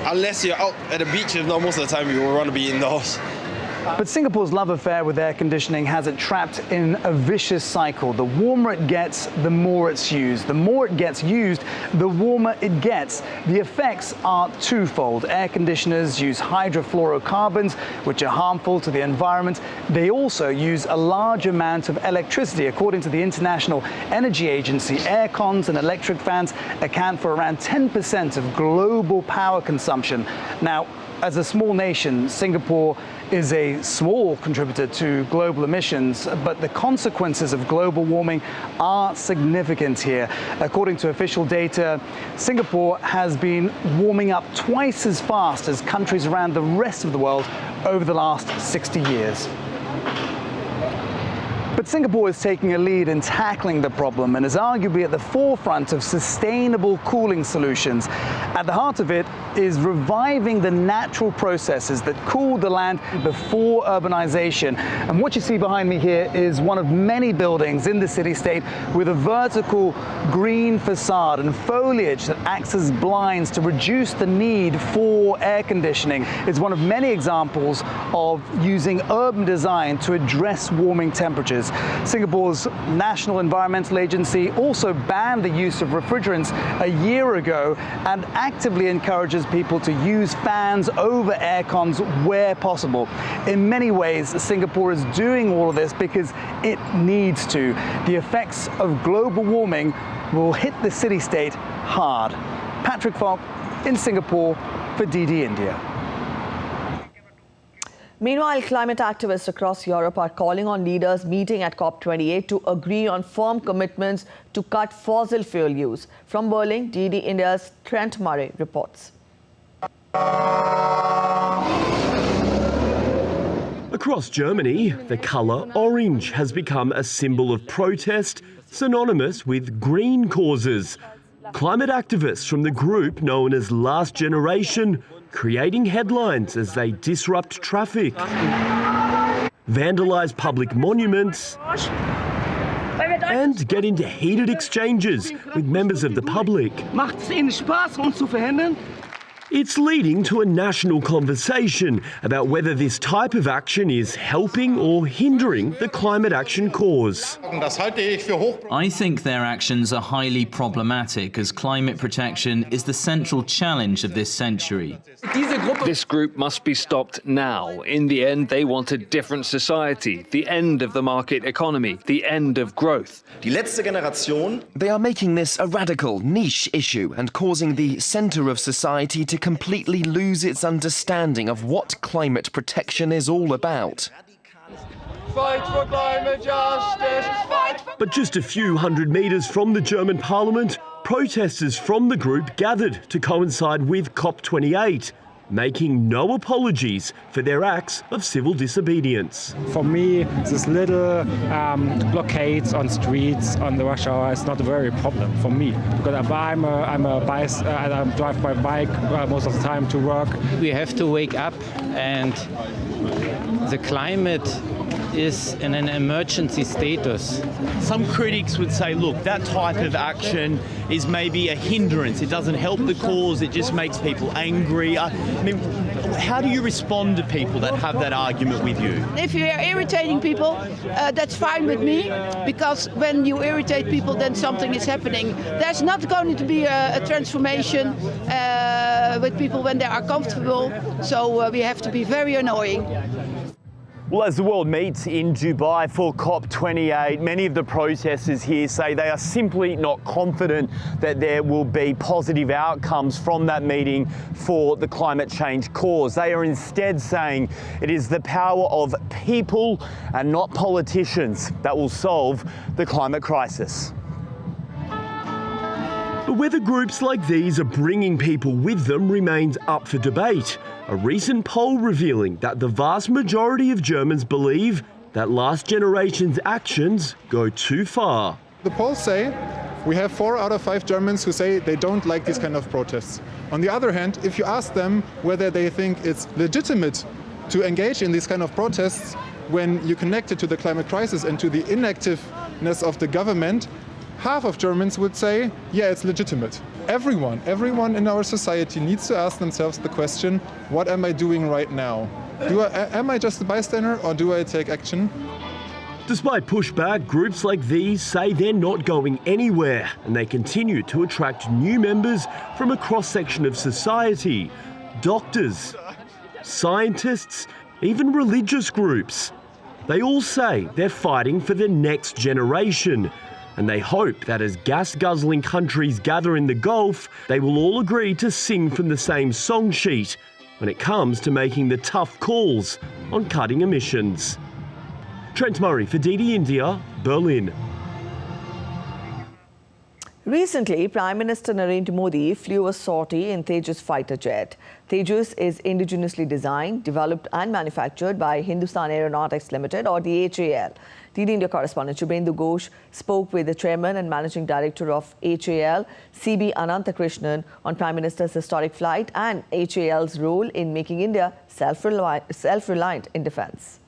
Unless you're out at the beach, if not most of the time, you will want to be indoors. But Singapore's love affair with air conditioning has it trapped in a vicious cycle. The warmer it gets, the more it's used. The more it gets used, the warmer it gets. The effects are twofold. Air conditioners use hydrofluorocarbons, which are harmful to the environment. They also use a large amount of electricity. According to the International Energy Agency, air cons and electric fans account for around 10% of global power consumption. Now, as a small nation, Singapore is a small contributor to global emissions, but the consequences of global warming are significant here. According to official data, Singapore has been warming up twice as fast as countries around the rest of the world over the last 60 years. But Singapore is taking a lead in tackling the problem and is arguably at the forefront of sustainable cooling solutions. At the heart of it is reviving the natural processes that cooled the land before urbanization. And what you see behind me here is one of many buildings in the city-state with a vertical green facade and foliage that acts as blinds to reduce the need for air conditioning. It's one of many examples of using urban design to address warming temperatures. Singapore's National Environmental Agency also banned the use of refrigerants a year ago and actively encourages people to use fans over air cons where possible. In many ways, Singapore is doing all of this because it needs to. The effects of global warming will hit the city-state hard. Patrick Falk in Singapore for DD India. Meanwhile, climate activists across Europe are calling on leaders meeting at COP28 to agree on firm commitments to cut fossil fuel use. From Berlin, DD India's Trent Murray reports. Across Germany, the colour orange has become a symbol of protest, synonymous with green causes. Climate activists from the group known as Last Generation creating headlines as they disrupt traffic, vandalise public monuments and get into heated exchanges with members of the public. It's leading to a national conversation about whether this type of action is helping or hindering the climate action cause. I think their actions are highly problematic, as climate protection is the central challenge of this century. This group must be stopped now. In the end, they want a different society, the end of the market economy, the end of growth. They are making this a radical, niche issue and causing the centre of society to completely lose its understanding of what climate protection is all about. Fight for climate justice! But just a few hundred metres from the German parliament, protesters from the group gathered to coincide with COP28, making no apologies for their acts of civil disobedience. For me, this little blockades on streets on the rush hour is not a very problem for me, because I drive my bike most of the time to work. We have to wake up, and the climate is in an emergency status. Some critics would say, look, that type of action is maybe a hindrance. It doesn't help the cause, it just makes people angry. I mean, how do you respond to people that have that argument with you? If you are irritating people, that's fine with me, because when you irritate people, then something is happening. There's not going to be a transformation with people when they are comfortable, so we have to be very annoying. Well, as the world meets in Dubai for COP28, many of the protesters here say they are simply not confident that there will be positive outcomes from that meeting for the climate change cause. They are instead saying it is the power of people and not politicians that will solve the climate crisis. But whether groups like these are bringing people with them remains up for debate. A recent poll revealing that the vast majority of Germans believe that Last Generation's actions go too far. The polls say we have 4 out of 5 Germans who say they don't like these kind of protests. On the other hand, if you ask them whether they think it's legitimate to engage in these kind of protests when you connect it to the climate crisis and to the inactiveness of the government, half of Germans would say, yeah, it's legitimate. Everyone in our society needs to ask themselves the question, what am I doing right now? Am I just a bystander or do I take action? Despite pushback, groups like these say they're not going anywhere and they continue to attract new members from a cross-section of society. Doctors, scientists, even religious groups. They all say they're fighting for the next generation. And they hope that as gas-guzzling countries gather in the Gulf, they will all agree to sing from the same song sheet when it comes to making the tough calls on cutting emissions. Trent Murray for DD India, Berlin. Recently, Prime Minister Narendra Modi flew a sortie in Tejas fighter jet. Tejas is indigenously designed, developed and manufactured by Hindustan Aeronautics Limited or the HAL. DD India correspondent Shubhendu Ghosh spoke with the chairman and managing director of HAL, CB Ananthakrishnan, on Prime Minister's historic flight and HAL's role in making India self-reliant in defence.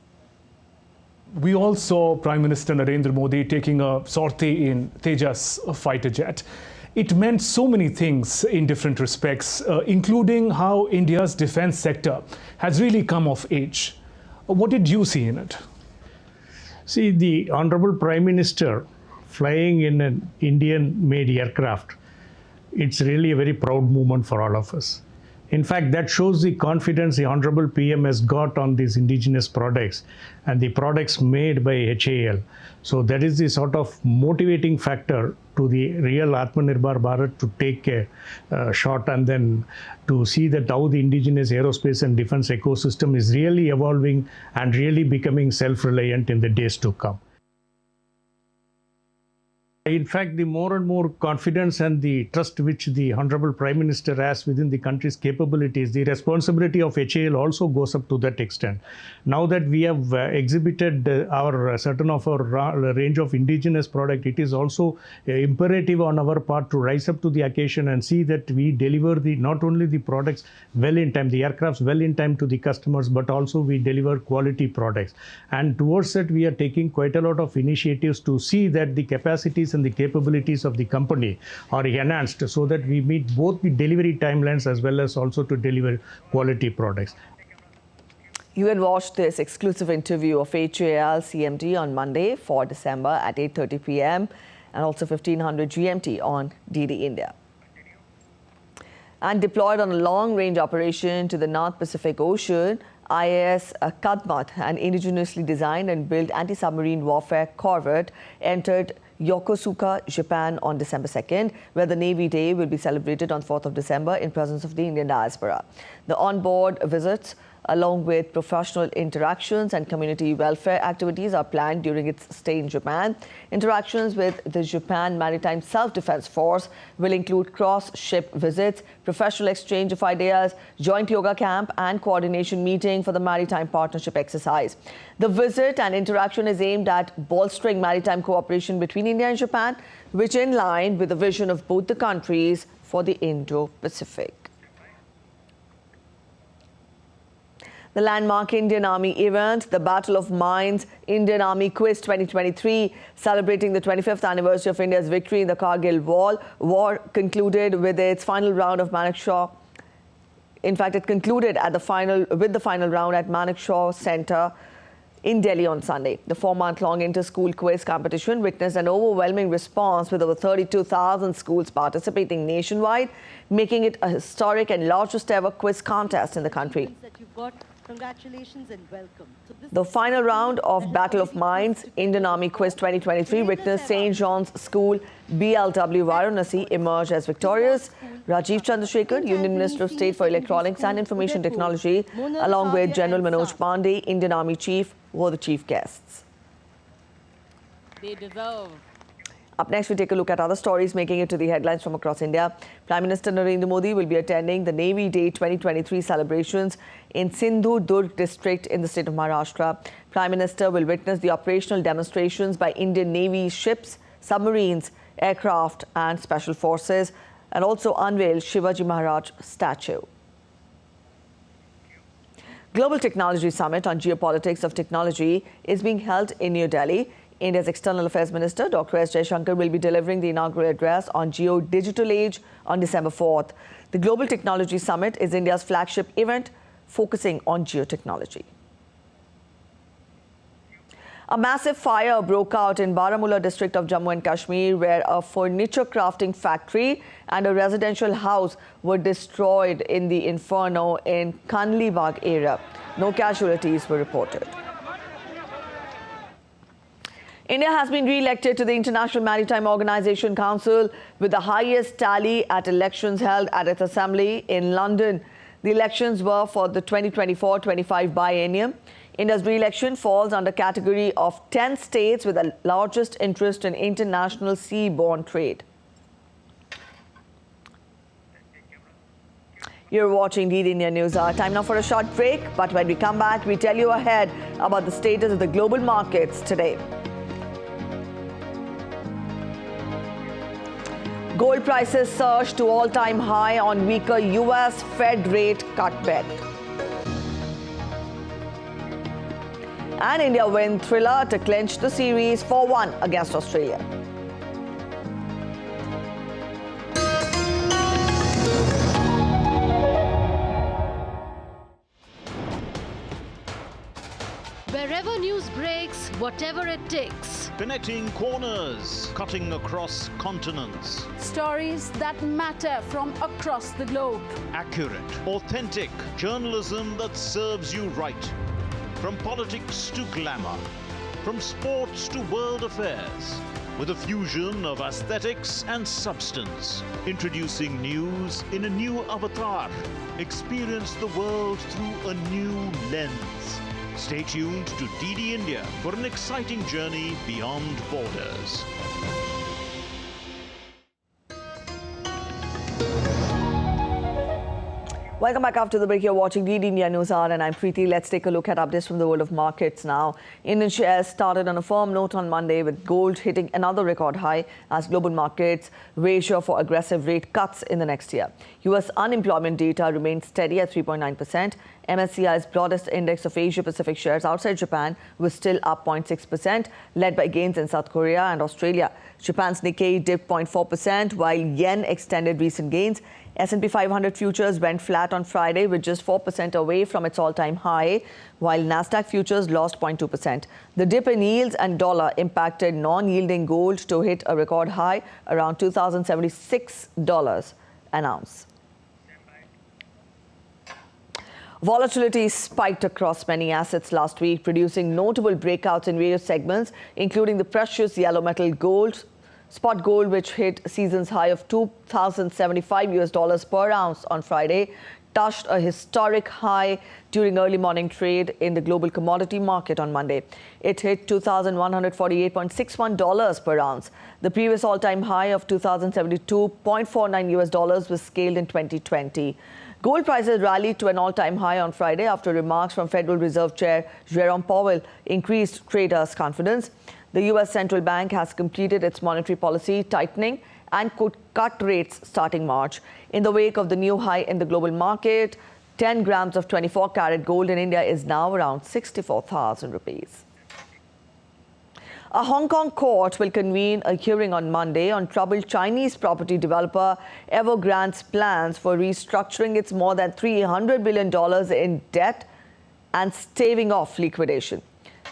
We all saw Prime Minister Narendra Modi taking a sortie in Tejas fighter jet. It meant so many things in different respects, including how India's defence sector has really come of age. What did you see in it? See, the Honourable Prime Minister flying in an Indian-made aircraft, it's really a very proud moment for all of us. In fact, that shows the confidence the Honourable PM has got on these indigenous products and the products made by HAL. So that is the sort of motivating factor to the real Atmanirbhar Bharat to take a shot and then to see that how the indigenous aerospace and defence ecosystem is really evolving and really becoming self-reliant in the days to come. In fact, the more and more confidence and the trust which the Honourable Prime Minister has within the country's capabilities, the responsibility of HAL also goes up to that extent. Now that we have exhibited our certain of our range of indigenous product, it is also imperative on our part to rise up to the occasion and see that we deliver not only the products well in time, the aircrafts well in time to the customers, but also we deliver quality products. And towards that, we are taking quite a lot of initiatives to see that the capacities and the capabilities of the company are enhanced so that we meet both the delivery timelines as well as also to deliver quality products. You can watch this exclusive interview of HAL CMD on Monday, 4 December at 8:30 p.m. and also 1500 GMT on DD India. And deployed on a long-range operation to the North Pacific Ocean, IAS Kadmat, an indigenously designed and built anti-submarine warfare corvette, entered Yokosuka, Japan on December 2nd, where the Navy Day will be celebrated on 4th of December in presence of the Indian diaspora. The on-board visits, along with professional interactions and community welfare activities, are planned during its stay in Japan. Interactions with the Japan Maritime Self-Defense Force will include cross-ship visits, professional exchange of ideas, joint yoga camp and coordination meeting for the Maritime Partnership exercise. The visit and interaction is aimed at bolstering maritime cooperation between India and Japan, which is in line with the vision of both the countries for the Indo-Pacific. The landmark Indian Army event, the Battle of Mines Indian Army Quiz 2023, celebrating the 25th anniversary of India's victory in the Kargil War, concluded with its final round of Manekshaw. In fact, it concluded at the final round at Manekshaw Centre in Delhi on Sunday. The 4-month-long inter-school quiz competition witnessed an overwhelming response with over 32,000 schools participating nationwide, making it a historic and largest ever quiz contest in the country. Congratulations and welcome. The final round of Battle of Mines Indian Army Quiz 2023 witnessed St. John's School BLW Varanasi emerge as victorious. Rajiv Chandrasekhar, Union Minister of State for Electronics and Information Technology, along with General Manoj Pandey, Indian Army Chief, were the chief guests. They deserve. Up next, we take a look at other stories making it to the headlines from across India. Prime Minister Narendra Modi will be attending the Navy Day 2023 celebrations in Sindhu Durg district in the state of Maharashtra. Prime Minister will witness the operational demonstrations by Indian Navy ships, submarines, aircraft and special forces, and also unveil Shivaji Maharaj statue. Global Technology Summit on Geopolitics of Technology is being held in New Delhi. India's External Affairs Minister, Dr. S. Jaishankar, will be delivering the inaugural address on Geo-Digital Age on December 4th. The Global Technology Summit is India's flagship event focusing on geotechnology. A massive fire broke out in Baramulla district of Jammu and Kashmir, where a furniture crafting factory and a residential house were destroyed in the inferno in Kanlibag area. No casualties were reported. India has been re-elected to the International Maritime Organization Council with the highest tally at elections held at its assembly in London. The elections were for the 2024-25 biennium. India's re-election falls under category of 10 states with the largest interest in international seaborne trade. You're watching DD India News. Time now for a short break, but when we come back, we tell you ahead about the status of the global markets today. Gold prices surged to all-time high on weaker US Fed rate cut bet. And India win thriller to clinch the series 4-1 against Australia. Wherever news breaks, whatever it takes. Connecting corners, cutting across continents. Stories that matter from across the globe. Accurate, authentic journalism that serves you right. From politics to glamour, from sports to world affairs, with a fusion of aesthetics and substance. Introducing news in a new avatar. Experience the world through a new lens. Stay tuned to DD India for an exciting journey beyond borders. Welcome back after the break. You're watching DD India News Hour and I'm Preeti. Let's take a look at updates from the world of markets now. Indian shares started on a firm note on Monday with gold hitting another record high as global markets ratio for aggressive rate cuts in the next year. US unemployment data remained steady at 3.9%. MSCI's broadest index of Asia-Pacific shares outside Japan was still up 0.6%, led by gains in South Korea and Australia. Japan's Nikkei dipped 0.4%, while yen extended recent gains. S&P 500 futures went flat on Friday with just 4% away from its all-time high, while Nasdaq futures lost 0.2%. The dip in yields and dollar impacted non-yielding gold to hit a record high around $2,076 an ounce. Volatility spiked across many assets last week, producing notable breakouts in various segments, including the precious yellow metal gold, spot gold, which hit season's high of $2,075 per ounce on Friday, touched a historic high during early morning trade in the global commodity market on Monday. It hit $2,148.61 per ounce. The previous all-time high of $2,072.49 was scaled in 2020. Gold prices rallied to an all-time high on Friday after remarks from Federal Reserve Chair Jerome Powell increased traders' confidence. The U.S. Central Bank has completed its monetary policy tightening and could cut rates starting March. In the wake of the new high in the global market, 10 grams of 24-carat gold in India is now around 64,000 rupees. A Hong Kong court will convene a hearing on Monday on troubled Chinese property developer Evergrande's plans for restructuring its more than $300 billion in debt and staving off liquidation.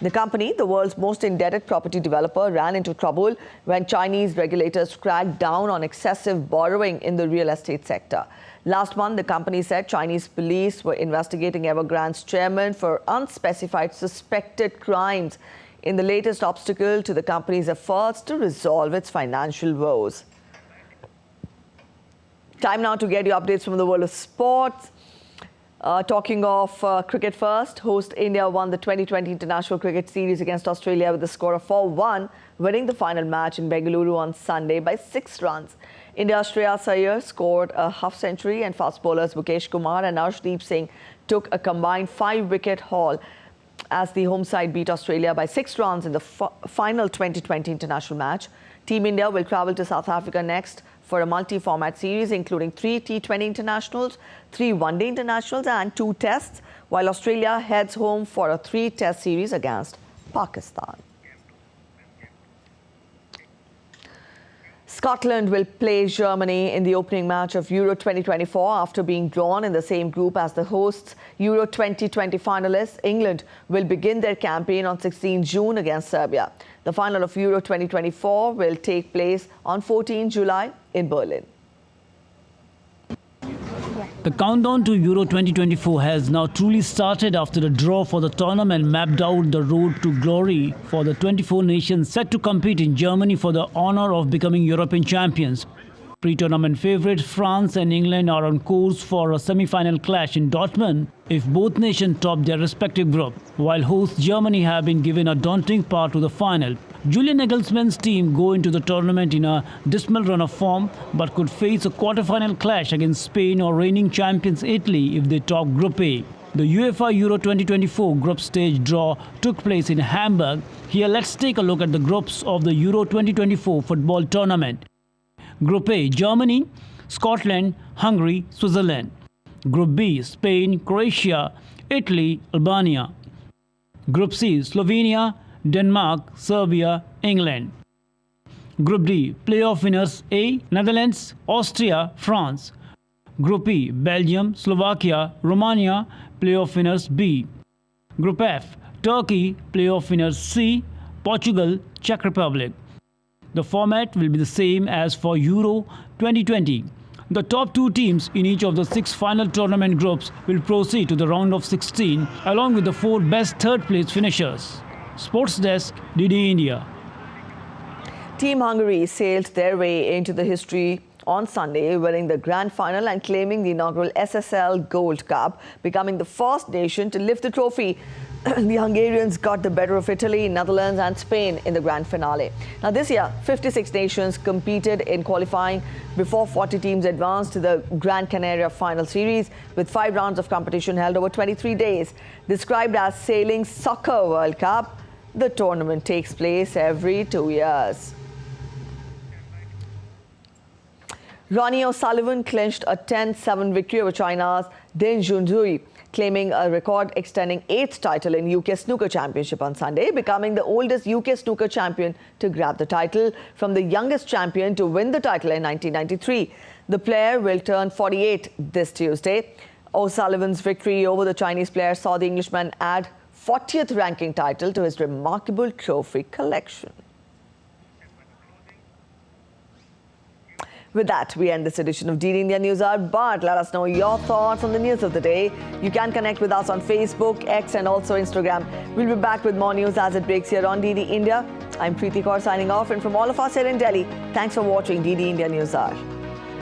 The company, the world's most indebted property developer, ran into trouble when Chinese regulators cracked down on excessive borrowing in the real estate sector. Last month, the company said Chinese police were investigating Evergrande's chairman for unspecified suspected crimes in the latest obstacle to the company's efforts to resolve its financial woes. Time now to get you updates from the world of sports. Talking of cricket first, host India won the 2020 International Cricket Series against Australia with a score of 4-1, winning the final match in Bengaluru on Sunday by 6 runs. India's Shreyas Iyer scored a half-century and fast bowlers Mukesh Kumar and Arshdeep Singh took a combined 5-wicket haul as the home side beat Australia by 6 runs in the final 2020 international match. Team India will travel to South Africa next for a multi-format series, including 3 T20 internationals, 3 one-day internationals and 2 tests, while Australia heads home for a 3-test series against Pakistan. Scotland will play Germany in the opening match of Euro 2024 after being drawn in the same group as the hosts. Euro 2020 finalists England will begin their campaign on 16 June against Serbia. The final of Euro 2024 will take place on 14 July in Berlin. The countdown to Euro 2024 has now truly started after the draw for the tournament mapped out the road to glory for the 24 nations set to compete in Germany for the honor of becoming European champions. Pre-tournament favourites France and England are on course for a semi-final clash in Dortmund if both nations top their respective group, while hosts Germany have been given a daunting path to the final. Julian Nagelsmann's team go into the tournament in a dismal run of form, but could face a quarter-final clash against Spain or reigning champions Italy if they top Group A. The UEFA Euro 2024 group stage draw took place in Hamburg. Here, let's take a look at the groups of the Euro 2024 football tournament. Group A, Germany, Scotland, Hungary, Switzerland. Group B, Spain, Croatia, Italy, Albania. Group C, Slovenia, Denmark, Serbia, England. Group D, playoff winners A, Netherlands, Austria, France. Group E, Belgium, Slovakia, Romania, playoff winners B. Group F, Turkey, playoff winners C, Portugal, Czech Republic. The format will be the same as for Euro 2020. The top two teams in each of the 6 final tournament groups will proceed to the round of 16 along with the 4 best third-place finishers. Sports Desk, DD India. Team Hungary sailed their way into the history on Sunday, winning the grand final and claiming the inaugural SSL Gold Cup, becoming the first nation to lift the trophy. The Hungarians got the better of Italy, Netherlands and Spain in the grand finale. Now this year, 56 nations competed in qualifying before 40 teams advanced to the Gran Canaria final series, with 5 rounds of competition held over 23 days. Described as Sailing Soccer World Cup, the tournament takes place every 2 years. Ronnie O'Sullivan clinched a 10-7 victory over China's Ding Junhui, claiming a record-extending 8th title in UK Snooker Championship on Sunday, becoming the oldest UK snooker champion to grab the title from the youngest champion to win the title in 1993. The player will turn 48 this Tuesday. O'Sullivan's victory over the Chinese player saw the Englishman add 40th ranking title to his remarkable trophy collection. With that, we end this edition of DD India News Hour, but let us know your thoughts on the news of the day. You can connect with us on Facebook, X and also Instagram. We'll be back with more news as it breaks here on DD India. I'm Preeti Kaur signing off, and from all of us here in Delhi, thanks for watching DD India News Hour.